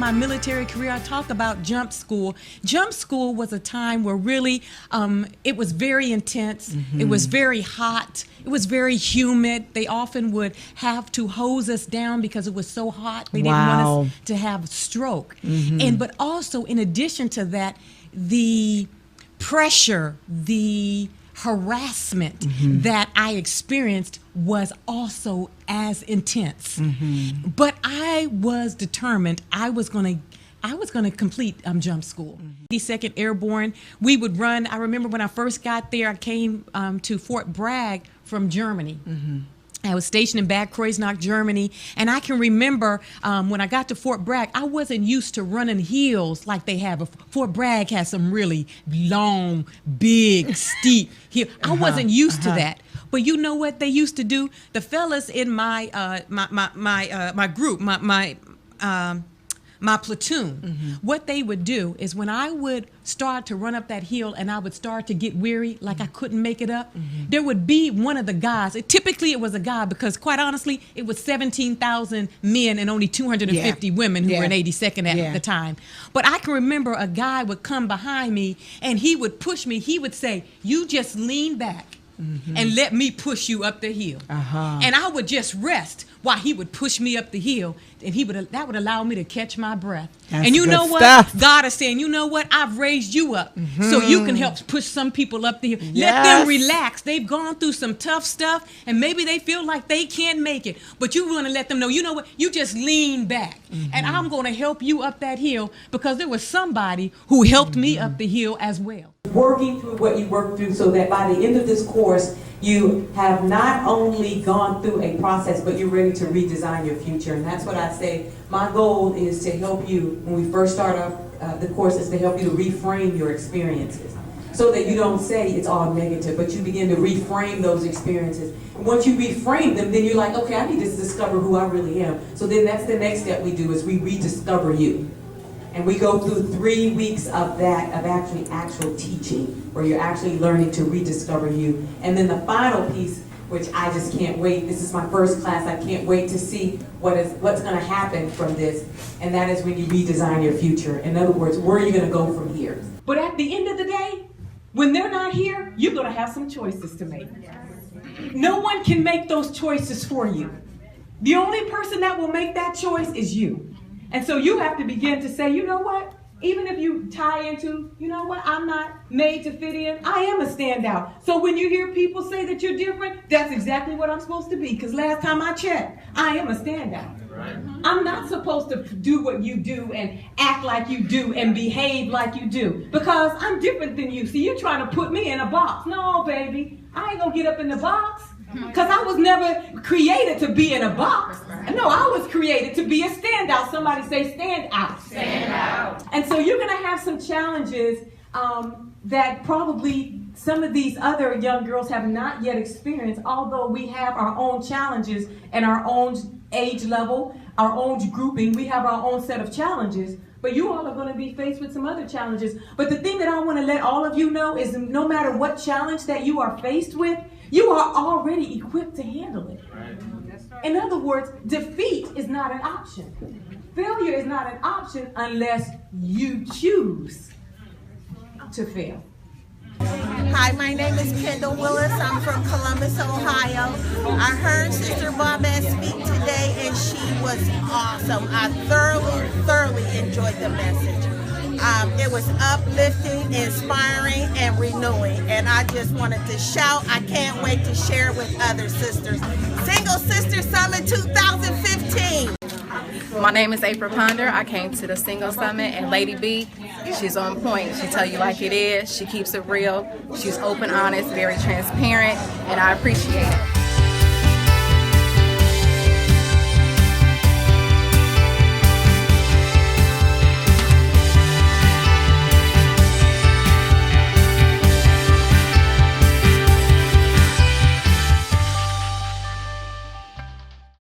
my military career, I talk about jump school. Jump school was a time where really it was very intense. It was very hot. It was very humid. They often would have to hose us down because it was so hot. They didn't want us to have stroke. But also, in addition to that, the pressure, the harassment that I experienced was also as intense. But I was determined I was going to complete jump school. 82nd Airborne, we would run. I remember when I first got there, I came to Fort Bragg from Germany. I was stationed in Bad Kreuznach, Germany, and I can remember when I got to Fort Bragg, I wasn't used to running hills like they have. Fort Bragg has some really long, big, steep hills. I wasn't used to that. But you know what they used to do? The fellas in my group, my platoon, what they would do is when I would start to run up that hill and I would start to get weary, like I couldn't make it up, there would be one of the guys. Typically it was a guy because quite honestly, it was 17,000 men and only 250 women who were in 82nd at the time. But I can remember a guy would come behind me and he would push me. He would say, "You just lean back and let me push you up the hill." And I would just rest while he would push me up the hill, and that would allow me to catch my breath. And you know what? God is saying, you know what? I've raised you up so you can help push some people up the hill. Let them relax. They've gone through some tough stuff, and maybe they feel like they can't make it. But you want to let them know, you know what? You just lean back, and I'm going to help you up that hill because there was somebody who helped me up the hill as well. Working through what you worked through so that by the end of this course, you have not only gone through a process, but you're ready to redesign your future. And that's what I say. My goal is to help you, when we first start off the course, is to help you to reframe your experiences so that you don't say it's all negative, but you begin to reframe those experiences. And once you reframe them, then you're like, okay, I need to discover who I really am. So then that's the next step we do is we rediscover you. And we go through 3 weeks of that, of actual teaching, where you're actually learning to rediscover you. And then the final piece, which I just can't wait, this is my first class, I can't wait to see what's gonna happen from this, and that is when you redesign your future. In other words, where are you gonna go from here? But at the end of the day, when they're not here, you're gonna have some choices to make. No one can make those choices for you. The only person that will make that choice is you. And so you have to begin to say, you know what? Even if you tie into, you know what, I'm not made to fit in, I am a standout. So when you hear people say that you're different, that's exactly what I'm supposed to be. Because last time I checked, I am a standout. Right. I'm not supposed to do what you do and act like you do and behave like you do. Because I'm different than you. See, you're trying to put me in a box. No, baby, I ain't going to get up in the box. Because I was never created to be in a box. No, I was created to be a standout. Somebody say stand out. Stand out. And so you're going to have some challenges that probably some of these other young girls have not yet experienced, although we have our own challenges and our own age level, our own grouping. We have our own set of challenges. But you all are going to be faced with some other challenges. But the thing that I want to let all of you know is no matter what challenge that you are faced with, you are already equipped to handle it. Right. In other words, defeat is not an option. Failure is not an option unless you choose to fail. Hi, my name is Kendall Willis. I'm from Columbus, Ohio. I heard Sister Bobette speak today, and she was awesome. I thoroughly enjoyed the message. It was uplifting, inspiring, and renewing. And I just wanted to shout, I can't wait to share with other sisters. Single Sister Summit 2015. My name is April Ponder. I came to the Single Summit, and Lady B, she's on point. She tell you like it is. She keeps it real. She's open, honest, very transparent, and I appreciate it.